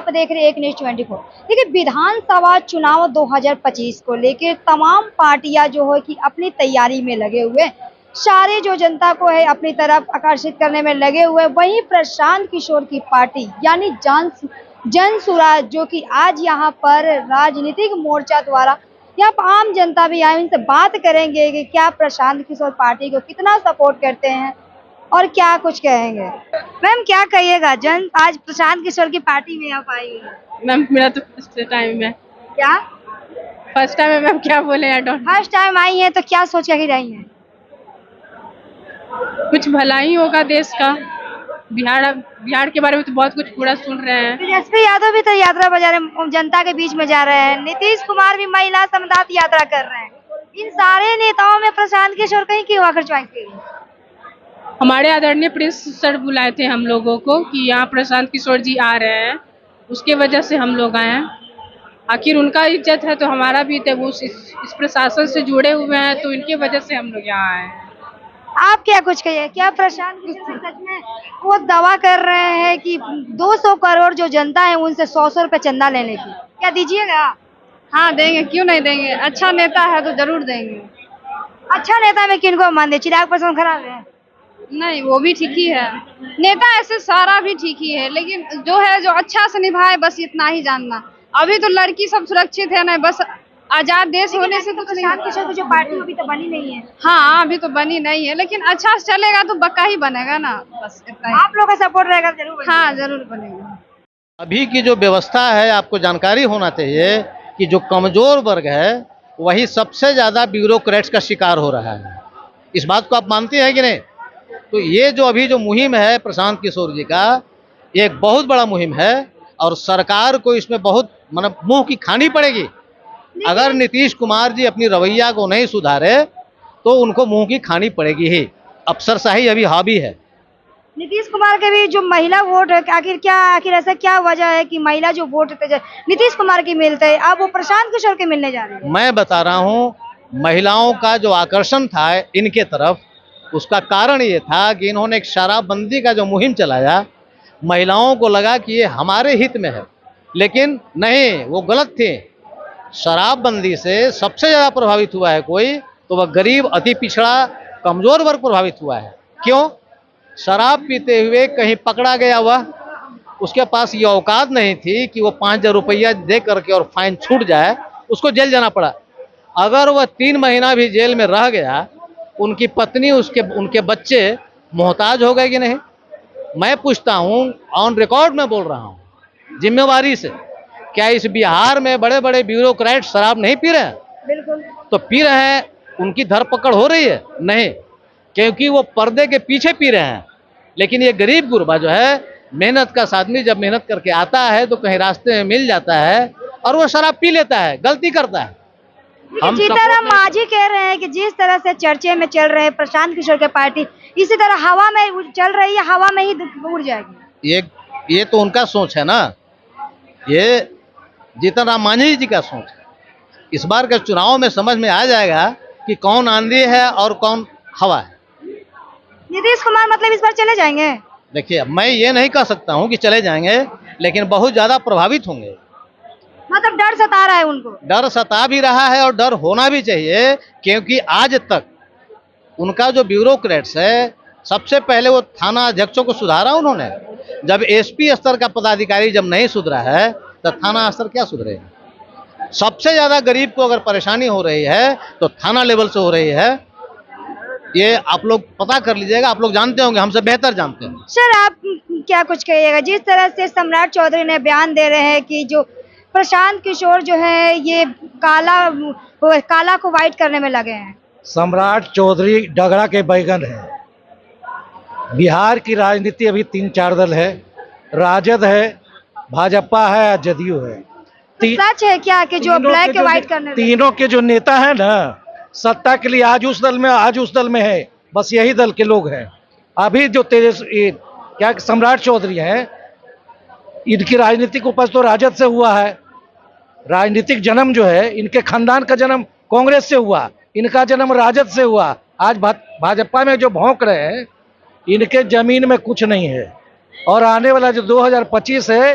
आप देख रहे हैं एक न्यूज 24। देखिए, विधानसभा चुनाव 2025 को लेकर तमाम पार्टियां जो है कि अपनी तैयारी में लगे हुए हैं। सारे जो जनता को है अपनी तरफ आकर्षित करने में लगे हुए। वहीं प्रशांत किशोर की पार्टी यानी जन सुराज, जो कि आज यहाँ पर राजनीतिक मोर्चा द्वारा यहाँ पर आम जनता भी आए, उनसे बात करेंगे कि क्या प्रशांत किशोर पार्टी को कितना सपोर्ट करते हैं और क्या कुछ कहेंगे। मैम, क्या कहिएगा, आज प्रशांत किशोर की पार्टी में आप आई हैं। मैम, मेरा तो फर्स्ट टाइम है। क्या फर्स्ट टाइम है मैम, क्या बोले, I don't. First time I हैं तो क्या सोच के रही हैं। कुछ भला ही होगा देश का। बिहार के बारे में तो बहुत कुछ पूरा सुन रहे हैं। तेजस्वी यादव भी तो यात्रा बजा रहे, जनता के बीच में जा रहे हैं। नीतीश कुमार भी महिला समदात यात्रा कर रहे हैं। इन सारे नेताओं में प्रशांत किशोर कहीं क्यों आकर चॉइस की। हमारे आदरणीय प्रिंस सर बुलाए थे हम लोगों को कि यहाँ प्रशांत किशोर जी आ रहे हैं, उसके वजह से हम लोग आए हैं। आखिर उनका इज्जत है तो हमारा भी है। वो इस प्रशासन से जुड़े हुए हैं तो इनकी वजह से हम लोग यहाँ आए हैं। आप क्या कुछ कहिए, क्या प्रशांत किशोर सच में वो दावा कर रहे हैं कि 200 करोड़ जो जनता है उनसे 100 रुपए चंदा लेने की, क्या दीजिएगा। हाँ देंगे, क्यों नहीं देंगे। अच्छा नेता है तो जरूर देंगे। अच्छा नेता में किनको मान दे, चिराग पासवान खराब है। नहीं, वो भी ठीक ही है। नेता ऐसे सारा भी ठीक ही है, लेकिन जो है जो अच्छा से निभाए, बस इतना ही जानना। अभी तो लड़की सब सुरक्षित है ना, बस आजाद देश होने से कुछ नहीं। प्रशांत किशोर की जो पार्टी अभी तो बनी नहीं है। हाँ, अभी तो बनी नहीं है, लेकिन अच्छा से चलेगा तो पक्का ही बनेगा ना, बस इतना ही। आप लोग का सपोर्ट रहेगा जरूर बनेगा। हाँ, जरूर बनेगा। अभी की जो व्यवस्था है, आपको जानकारी होना चाहिए कि जो कमजोर वर्ग है वही सबसे ज्यादा ब्यूरोक्रेट्स का शिकार हो रहा है। इस बात को आप मानते हैं कि नहीं? तो ये जो अभी जो मुहिम है प्रशांत किशोर जी का, ये एक बहुत बड़ा मुहिम है और सरकार को इसमें बहुत मतलब मुंह की खानी पड़ेगी। अगर नीतीश कुमार जी अपनी रवैया को नहीं सुधारे तो उनको मुंह की खानी पड़ेगी ही। अफसरशाही अभी हावी है। नीतीश कुमार के भी जो महिला वोट है, आखिर ऐसा क्या वजह है कि महिला जो वोट नीतीश कुमार की मिलते है, अब वो प्रशांत किशोर के मिलने जा रही है। मैं बता रहा हूँ, महिलाओं का जो आकर्षण था इनके तरफ, उसका कारण ये था कि इन्होंने एक शराबबंदी का जो मुहिम चलाया, महिलाओं को लगा कि ये हमारे हित में है, लेकिन नहीं, वो गलत थे। शराबबंदी से सबसे ज़्यादा प्रभावित हुआ है कोई तो वह गरीब, अति पिछड़ा, कमज़ोर वर्ग प्रभावित हुआ है। क्यों? शराब पीते हुए कहीं पकड़ा गया हुआ, उसके पास ये औकात नहीं थी कि वो 5,000 रुपया दे करके और फाइन छूट जाए, उसको जेल जाना पड़ा। अगर वह 3 महीना भी जेल में रह गया, उनकी पत्नी, उनके बच्चे मोहताज हो गए कि नहीं? मैं पूछता हूँ, ऑन रिकॉर्ड में बोल रहा हूँ जिम्मेवारी से, क्या इस बिहार में बड़े बड़े ब्यूरोक्रेट शराब नहीं पी रहे हैं? बिल्कुल। तो पी रहे हैं, उनकी धरपकड़ हो रही है? नहीं, क्योंकि वो पर्दे के पीछे पी रहे हैं। लेकिन ये गरीब गुरबा जो है, मेहनत का आदमी जब मेहनत करके आता है तो कहीं रास्ते में मिल जाता है और वो शराब पी लेता है, गलती करता है। सीताराम मांझी कह रहे हैं कि जिस तरह से चर्चे में चल रहे हैं प्रशांत किशोर की पार्टी, इसी तरह हवा में चल रही है, हवा में ही उड़ जाएगी। ये तो उनका सोच है ना, ये जीतन राम मांझी जी का सोच है। इस बार के चुनाव में समझ में आ जाएगा कि कौन आंधी है और कौन हवा है। नीतीश कुमार मतलब इस बार चले जाएंगे? देखिए, मैं ये नहीं कह सकता हूँ कि चले जाएंगे, लेकिन बहुत ज्यादा प्रभावित होंगे। मतलब डर सता रहा है उनको? डर सता भी रहा है और डर होना भी चाहिए, क्योंकि आज तक उनका जो ब्यूरोक्रेट्स है, सबसे पहले वो थाना अध्यक्षों को सुधारा उन्होंने। जब एसपी स्तर का पदाधिकारी जब नहीं सुधरा है तो थाना स्तर क्या सुधरेगा? सबसे ज्यादा गरीब को अगर परेशानी हो रही है तो थाना लेवल से हो रही है। ये आप लोग पता कर लीजिएगा, आप लोग जानते होंगे, हमसे बेहतर जानते हैं। सर, आप क्या कुछ कहिएगा, जिस तरह से सम्राट चौधरी ने बयान दे रहे हैं कि जो प्रशांत किशोर जो है ये काला को व्हाइट करने में लगे हैं। सम्राट चौधरी डगरा के बैगन है। बिहार की राजनीति अभी 3-4 दल है, राजद है, भाजपा है, जदयू है। सच है क्या कि जो ब्लैक के व्हाइट करने, तीनों के जो नेता है ना, सत्ता के लिए आज उस दल में, आज उस दल में है, बस यही दल के लोग हैं। अभी जो क्या सम्राट चौधरी हैं, इनकी राजनीतिक उपज तो राजद से हुआ है। राजनीतिक जन्म जो है, इनके खानदान का जन्म कांग्रेस से हुआ, इनका जन्म राजद से हुआ। आज भाजपा में जो भौंक रहे हैं, इनके जमीन में कुछ नहीं है। और आने वाला जो 2025 है,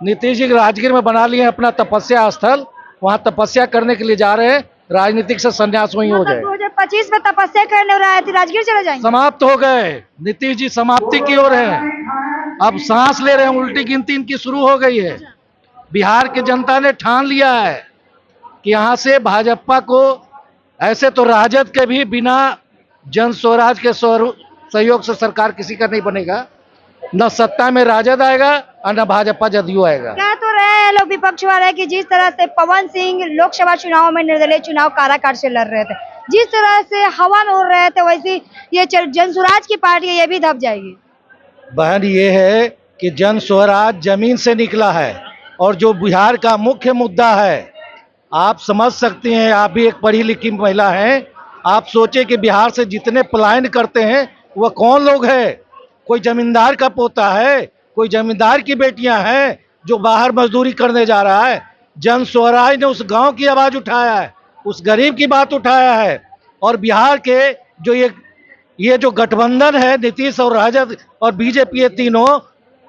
नीतीश जी राजगीर में बना लिए अपना तपस्या स्थल, वहाँ तपस्या करने के लिए जा रहे हैं। राजनीतिक से संन्यास वहीं हो जाए। 2025 में तपस्या करने और आए थे राजगीर चले जाएंगे। समाप्त हो गए, नीतीश जी समाप्ति की ओर हैं। अब सांस ले रहे हैं, उल्टी गिनती इनकी शुरू हो गई है। बिहार की जनता ने ठान लिया है कि यहाँ से भाजपा को, ऐसे तो राजद के भी बिना जन स्वराज के सहयोग से सरकार किसी का नहीं बनेगा। न सत्ता में राजद आएगा और न भाजपा जदयू आएगा। कह तो रहे हैं लोग विपक्ष वाले कि जिस तरह से पवन सिंह लोकसभा चुनाव में निर्दलीय चुनाव काराकाट से लड़ रहे थे, जिस तरह से हवा में उड़ रहे थे, वैसे ये जन स्वराज की पार्टी है, ये भी दब जाएगी। बहन, ये है कि जन स्वराज जमीन से निकला है और जो बिहार का मुख्य मुद्दा है, आप समझ सकते हैं, आप भी एक पढ़ी लिखी महिला हैं, आप सोचे कि बिहार से जितने पलायन करते हैं वह कौन लोग हैं? कोई जमींदार का पोता है, कोई जमींदार की बेटियां हैं जो बाहर मजदूरी करने जा रहा है। जन स्वराज ने उस गांव की आवाज उठाया है, उस गरीब की बात उठाया है। और बिहार के जो ये जो गठबंधन है, नीतीश और राजद और बीजेपी, ये तीनों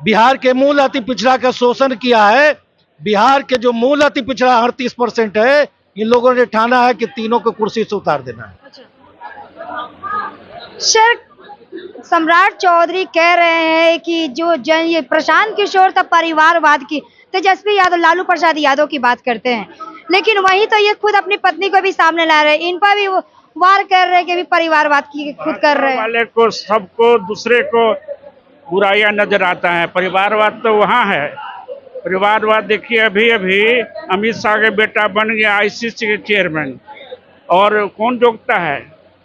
बिहार के मूल अति पिछड़ा का शोषण किया है। बिहार के जो मूल अति पिछड़ा 38% है, इन लोगों ने ठाना है कि तीनों को कुर्सी से उतार देना है। सर, सम्राट चौधरी कह रहे हैं कि जो ये प्रशांत किशोर तब परिवारवाद की, तेजस्वी यादव, लालू प्रसाद यादव की बात करते हैं, लेकिन वहीं तो ये खुद अपनी पत्नी को भी सामने ला रहे हैं, इन पर भी वो वार कर रहे हैं कि भी परिवारवाद की खुद कर रहे हैं। वाले को, सबको, दूसरे को बुराइयां नजर आता है। परिवारवाद तो वहाँ है। परिवारवाद देखिए, अभी अभी अमित शाह के बेटा बन गया आईसीसी के चेयरमैन, और कौन जोगता है?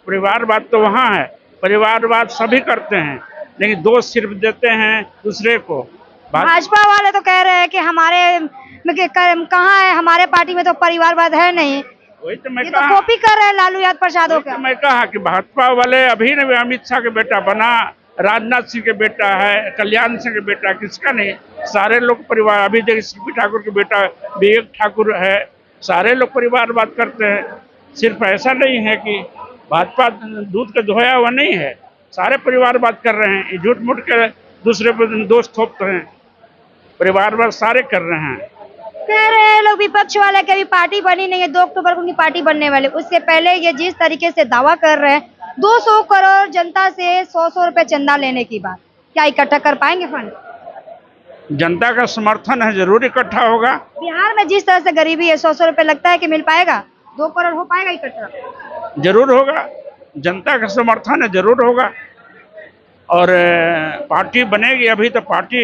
परिवारवाद तो वहाँ है। परिवारवाद सभी करते हैं, लेकिन दोष सिर्फ देते हैं दूसरे को। भाजपा वाले तो कह रहे हैं कि हमारे कहाँ है, हमारे पार्टी में तो परिवारवाद है नहीं। वही तो मैं ये तो कॉपी कर रहे हैं लालू यादव प्रसाद का। मैं कहा कि भाजपा वाले अभी ने अमित शाह के बेटा बना, राजनाथ सिंह के बेटा है, कल्याण सिंह के बेटा, किसका नहीं? सारे लोग परिवार। अभी देखिए सीपी ठाकुर के बेटा विवेक ठाकुर है, सारे लोग परिवारवाद करते हैं। सिर्फ ऐसा नहीं है कि भाजपा दूध का धोया हुआ नहीं है, सारे परिवारवाद कर रहे हैं। झूठ मूठ के दूसरे पर दोष थोपते हैं, परिवारवाद सारे कर रहे हैं। कह रहे हैं लोग विपक्ष वाले की अभी पार्टी बनी नहीं है, 2 अक्टूबर को उनकी पार्टी बनने वाली। उससे पहले ये जिस तरीके से दावा कर रहे हैं 200 करोड़ जनता से 100 रुपए चंदा लेने की बात, क्या इकट्ठा कर पाएंगे फंड? जनता का समर्थन है, जरूर इकट्ठा होगा। बिहार में जिस तरह से गरीबी है, 100 रुपए लगता है कि मिल पाएगा? 2 करोड़ हो पाएगा इकट्ठा? जरूर होगा, जनता का समर्थन है, जरूर होगा। और पार्टी बनेगी। अभी तो पार्टी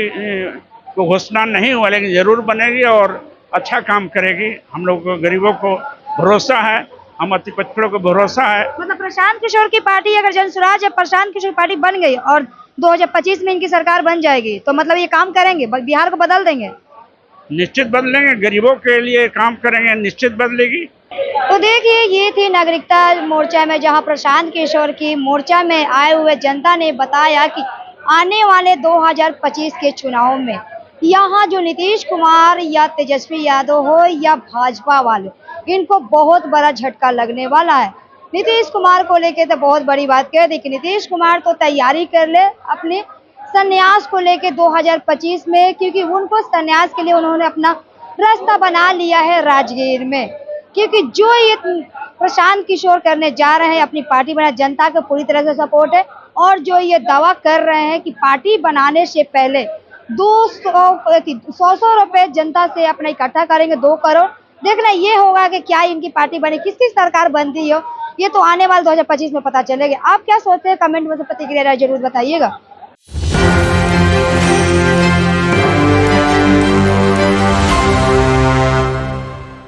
को घोषणा नहीं हुआ, लेकिन जरूर बनेगी और अच्छा काम करेगी। हम लोग को, गरीबों को भरोसा है, हम अति पिछड़ों को भरोसा है। मतलब प्रशांत किशोर की पार्टी, अगर जन स्वराज या प्रशांत किशोर की पार्टी बन गई और 2025 में इनकी सरकार बन जाएगी, तो मतलब ये काम करेंगे, बिहार को बदल देंगे? निश्चित बदलेंगे, गरीबों के लिए काम करेंगे, निश्चित बदलेगी। तो देखिए, ये थी नागरिकता मोर्चा में, जहां प्रशांत किशोर की मोर्चा में आए हुए जनता ने बताया कि आने वाले 2025 के चुनाव में यहाँ जो नीतीश कुमार या तेजस्वी यादव हो या भाजपा वाले, इनको बहुत बड़ा झटका लगने वाला है। नीतीश कुमार को लेके तो बहुत बड़ी बात कह दी कि नीतीश कुमार तो तैयारी कर ले अपने संन्यास को लेके 2025 में, क्योंकि उनको संन्यास के लिए उन्होंने अपना रास्ता बना लिया है राजगीर में। क्योंकि जो ये प्रशांत किशोर करने जा रहे हैं, अपनी पार्टी बना, जनता को पूरी तरह से सपोर्ट है। और जो ये दावा कर रहे हैं कि पार्टी बनाने से पहले 100 रुपए जनता से अपना इकट्ठा करेंगे, 2 करोड़। देखना ये होगा कि क्या इनकी पार्टी बने, किसकी सरकार बनती हो, ये तो आने वाले 2025 में पता चलेगा। आप क्या सोचते हैं? कमेंट में से प्रतिक्रिया जरूर बताइएगा।